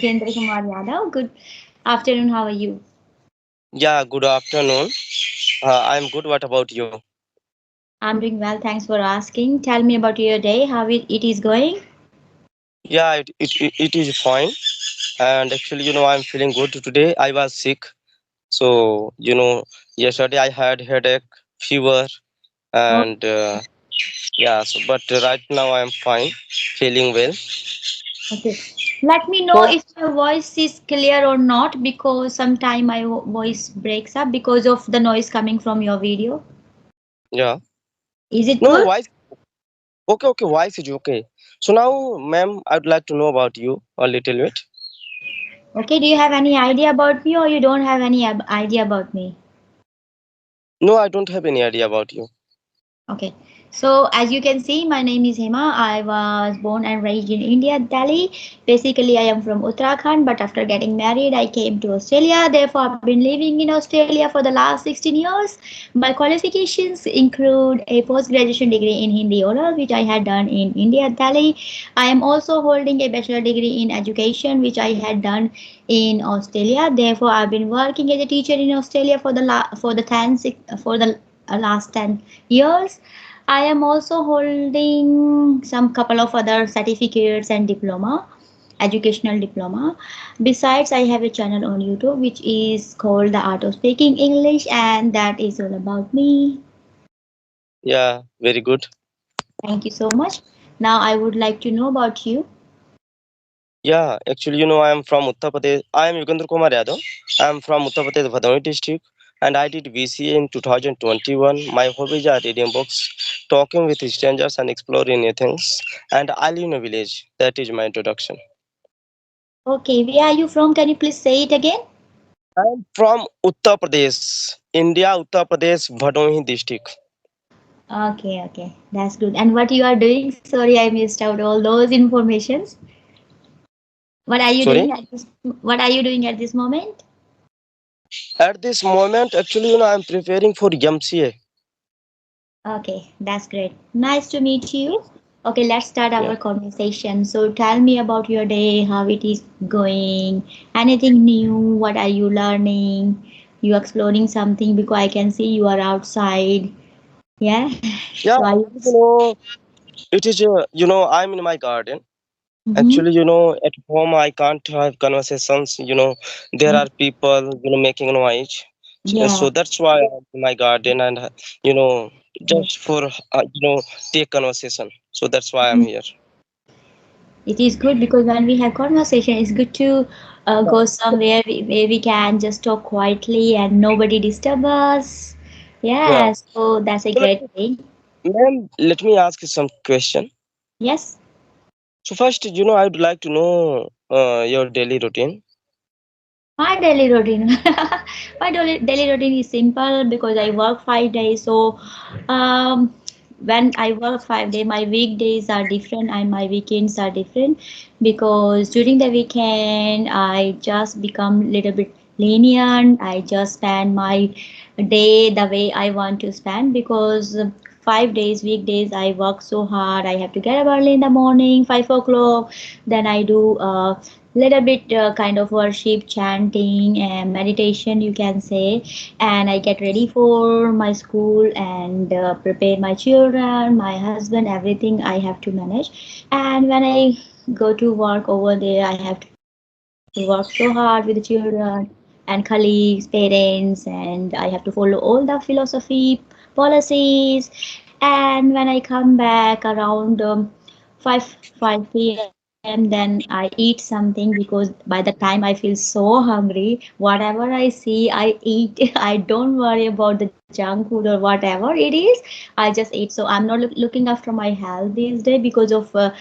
Yugendra Kumar Yadav. Good afternoon. How are you? Yeah, good afternoon. I'm good. What about you? I'm doing well. Thanks for asking. Tell me about your day. How it is going? Yeah, it is fine. And actually, I'm feeling good today. I was sick. So, yesterday I had headache, fever, Oh, and yeah, but right now I'm fine, feeling well. okay. Let me know So, if your voice is clear or not because sometime my voice breaks up because of the noise coming from your video. yeah. Is it No, good? why? Okay, why is it okay? So now, ma'am, I'd like to know about you a little bit. Okay. Do you have any idea about me or you don't have any idea about me? No, I don't have any idea about you. Okay, so as you can see, my name is Hema. I was born and raised in India, Delhi. Basically, I am from Uttarakhand, but after getting married, I came to Australia. Therefore, I've been living in Australia for the last 16 years. My qualifications include a post graduation degree in Hindi Oral, which I had done in India, Delhi. I am also holding a bachelor degree in education, which I had done in Australia. Therefore, I've been working as a teacher in Australia for the last 10 years. I am also holding some couple of other certificates and diploma, educational diploma. Besides, I have a channel on YouTube which is called The Art of Speaking English, and that is all about me. Yeah, very good. Thank you so much. Now, I would like to know about you. Yeah, actually, I am from Uttar Pradesh. I am Yugandhar Kumar Yadav. I am from Uttar Pradesh, Bhadoni district, and I did BCA in 2021. My hobbies are reading books, talking with strangers, and exploring new things. And I live in a village. That is my introduction. Okay, where are you from? Can you please say it again? I am from Uttar Pradesh, India, Uttar Pradesh, Bhadoni district. Okay, that's good. And what you are doing? Sorry, I missed out all those informations. What are you Sorry. doing at this? What are you doing at this moment? At this moment, actually, I am preparing for MCA. Okay, that's great. Nice to meet you. Okay, let's start Yeah. our conversation. So tell me about your day, how it is going, anything new, what are you learning? You exploring something because I can see you are outside. Yeah. Yeah, So I actually, it is, I'm in my garden. mm-hmm. Actually, at home I can't have conversations. There are people, making noise. Yeah. So that's why I'm in my garden and, you know, just for, take conversation. So that's why I'm here. It is good because when we have conversation, it's good to go somewhere where we can just talk quietly and nobody disturb us. Yeah. Yeah, so that's a So great thing. ma'am, let me ask you some question. Yes. So first, I would like to know your daily routine. My daily routine. My daily routine is simple because I work 5 days. So, um, when I work 5 days, my weekdays are different and my weekends are different because during the weekend I just become little bit lenient. I just spend my day the way I want to spend because 5 days weekdays I work so hard. I have to get up early in the morning, 5 o'clock. Then I do little bit kind of worship, chanting, and meditation, you can say. And I get ready for my school and prepare my children, my husband, everything I have to manage. And when I go to work over there, I have to work so hard with the children and colleagues, parents, and I have to follow all the philosophy, policies. And when I come back around 5 p.m., then I eat something because by the time I feel so hungry, whatever I see, I eat. I don't worry about the junk food or whatever it is. I just eat. So I'm not looking after my health these days because of a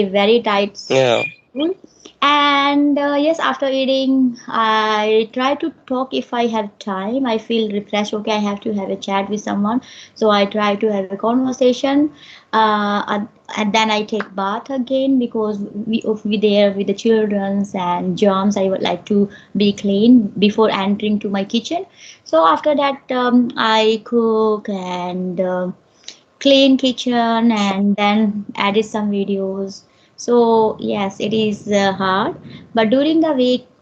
very tight Yeah. schedule. And yes, after eating, I try to talk if I have time. I feel refreshed. Okay, I have to have a chat with someone, so I try to have a conversation. And then I take bath again because we there with the childrens and germs. I would like to be clean before entering to my kitchen. So after that, I cook and clean kitchen and then edit some videos So yes, it is hard. But during the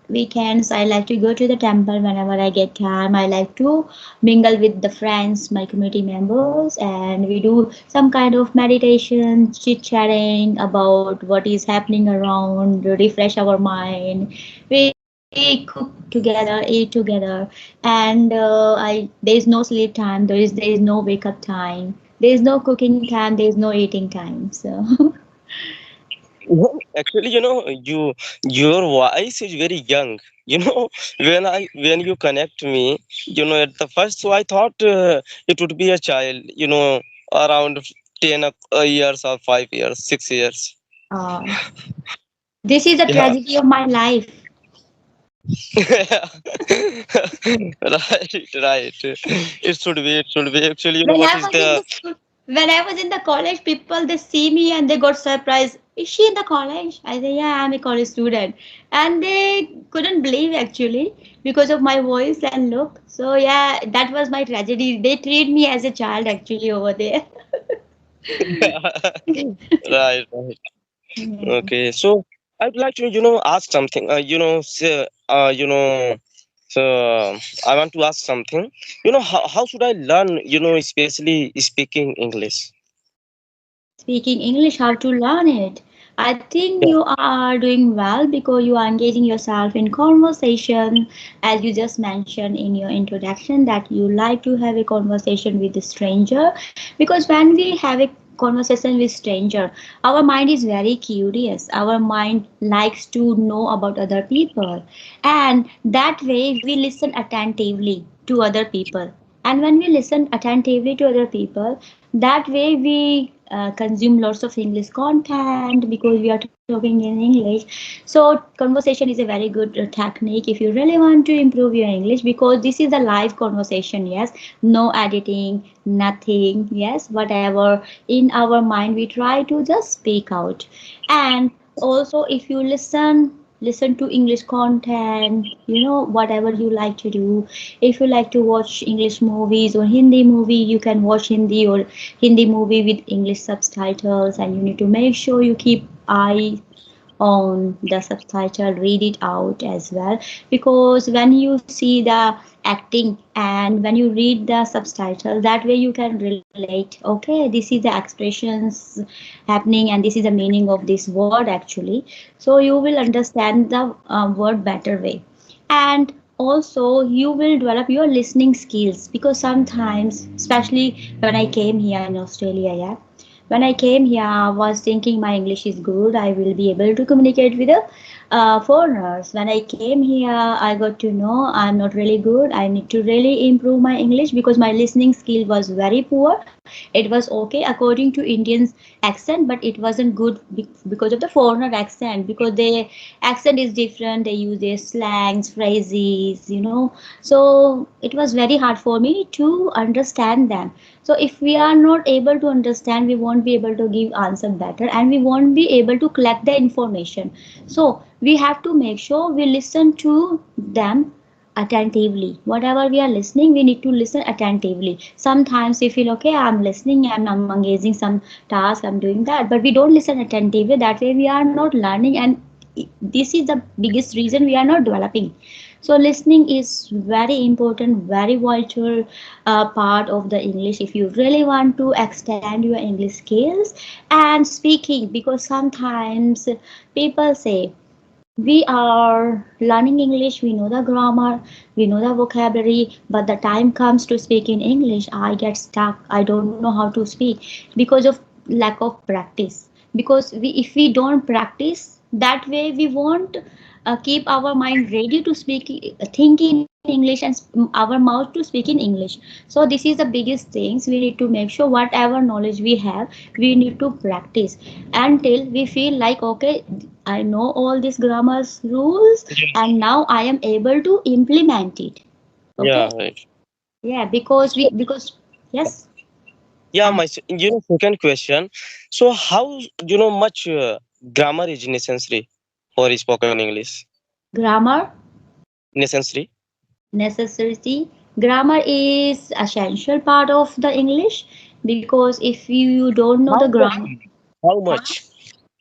weekends, I like to go to the temple whenever I get time. I like to mingle with the friends, my community members, and we do some kind of meditation, chit chatting about what is happening around, refresh our mind. We cook together, eat together, and there is no sleep time. There is no wake up time. There is no cooking time. There is no eating time. So. No, actually, your voice is very young. You know, when you connect me, at the first, so I thought it would be a child. Around 10 years or 5 years, 6 years. Uh, this is the Yeah. tragedy of my life. Right, right. It should be. It should be. Actually, When what I is was in the the school, when I was in the college, people they see me and they got surprised. Is she in the college? I say, yeah, I'm a college student, and they couldn't believe actually because of my voice and look. So yeah, that was my tragedy. They treat me as a child actually over there. right, right. Yeah. Okay, so I'd like to, ask something. So I want to ask something. How should I learn, especially speaking English? Speaking English, how to learn it? I think Yeah, you are doing well because you are engaging yourself in conversation, as you just mentioned in your introduction that you like to have a conversation with a stranger. Because when we have a conversation with stranger, our mind is very curious. Our mind likes to know about other people, and that way we listen attentively to other people. And when we listen attentively to other people, that way we consume lots of English content because we are talking in English. So conversation is a very good technique if you really want to improve your English, because this is a live conversation. Yes, no editing, nothing. Yes, whatever in our mind we try to just speak out. And also if you listen to English content, whatever you like to do. If you like to watch English movies or Hindi movie, you can watch Hindi movie with English subtitles, and you need to make sure you keep eye on the subtitle, read it out as well, because when you see the acting and when you read the subtitle, that way you can relate, okay, this is the expressions happening and this is the meaning of this word actually. So you will understand the word better way. And also you will develop your listening skills, because sometimes, especially when I came here in Australia, yeah, when I came here, I was thinking my English is good. I will be able to communicate with the foreigners. When I came here, I got to know I'm not really good. I need to really improve my English because my listening skill was very poor. It was okay according to Indians accent, but it wasn't good because of the foreigner accent, because their accent is different. They use their slangs, phrases. So it was very hard for me to understand them. So if we are not able to understand, we won't be able to give answer better, and we won't be able to collect the information. So we have to make sure we listen to them attentively. Whatever we are listening, we need to listen attentively. Sometimes we feel okay, I'm listening and I'm engaging some task, I'm doing that, but we don't listen attentively. That way we are not learning, and this is the biggest reason we are not developing. So listening is very important, very vital part of the English if you really want to extend your English skills. And speaking, because sometimes people say we are learning English, we know the grammar, we know the vocabulary, but the time comes to speak in English, I get stuck. I don't know how to speak because of lack of practice. Because if we don't practice, that way we won't keep our mind ready to speak, think in English, and our mouth to speak in English. So this is the biggest things we need to make sure. Whatever knowledge we have, we need to practice until we feel like okay, I know all these grammar's rules, and now I am able to implement it. yeah, Okay. right. Yeah, because yes. Yeah, And second question. So how much grammar is necessary for spoken English? grammar Necessary? necessity. Grammar is essential part of the English, because if you don't know How the much? grammar, How huh? much?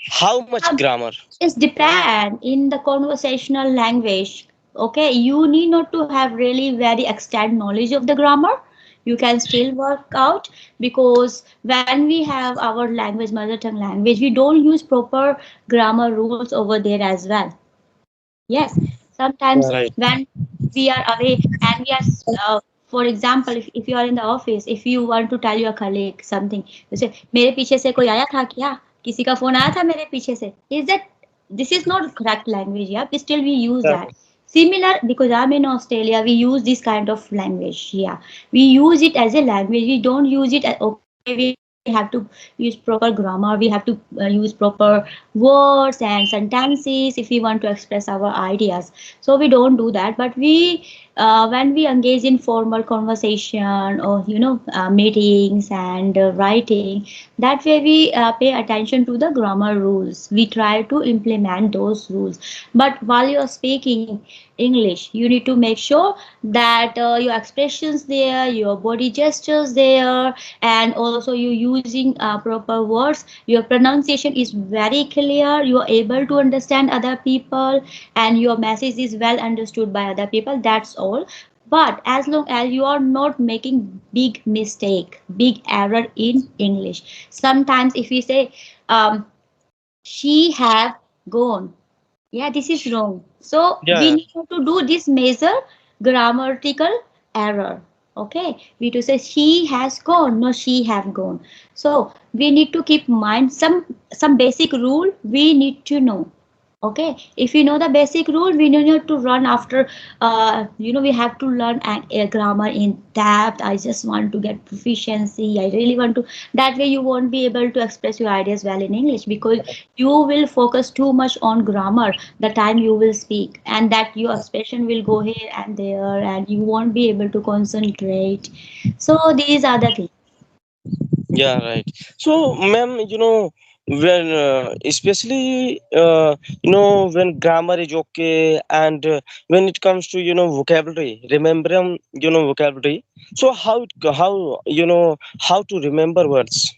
How much grammar? It's depend in the conversational language. Okay, you need not to have really very extent knowledge of the grammar. You can still work out, because when we have our language, mother tongue language, we don't use proper grammar rules over there as well. Yes, Yeah, sometimes right. when we are away and we are, for example, if you are in the office, if you want to tell your colleague something, you say, मेरे पीछे से कोई आया था क्या? किसी का phone आया था मेरे पीछे से? Is that, this is not correct language? Yeah, but still we use Yeah, that. Similar, because I'm in Australia, we use this kind of language. Yeah, we use it as a language. We don't use it as, okay, we have to use proper grammar. We have to use proper words and sentences if we want to express our ideas. So we don't do that, but we, when we engage in formal conversation, or meetings and writing, that way we pay attention to the grammar rules. We try to implement those rules. But while you're speaking English, you need to make sure that your expressions there, your body gestures there, and also you using proper words, your pronunciation is very clear, you are able to understand other people, and your message is well understood by other people. That's all. But as long as you are not making big mistake, big error in English. Sometimes if we say, she have gone, yeah, this is wrong. So we yeah, need to do this major grammatical error. Okay, we to say she has gone, no, she have gone. So we need to keep mind some basic rule we need to know. Okay, if you know the basic rule, we don't need to run after. We have to learn a grammar in depth. I just want to get proficiency. I really want to. That way, you won't be able to express your ideas well in English, because you will focus too much on grammar the time you will speak, and that your expression will go here and there, and you won't be able to concentrate. So these are the things. yeah, right. So, ma'am, when especially when grammar is okay, and when it comes to vocabulary, remembering vocabulary. So how to remember words?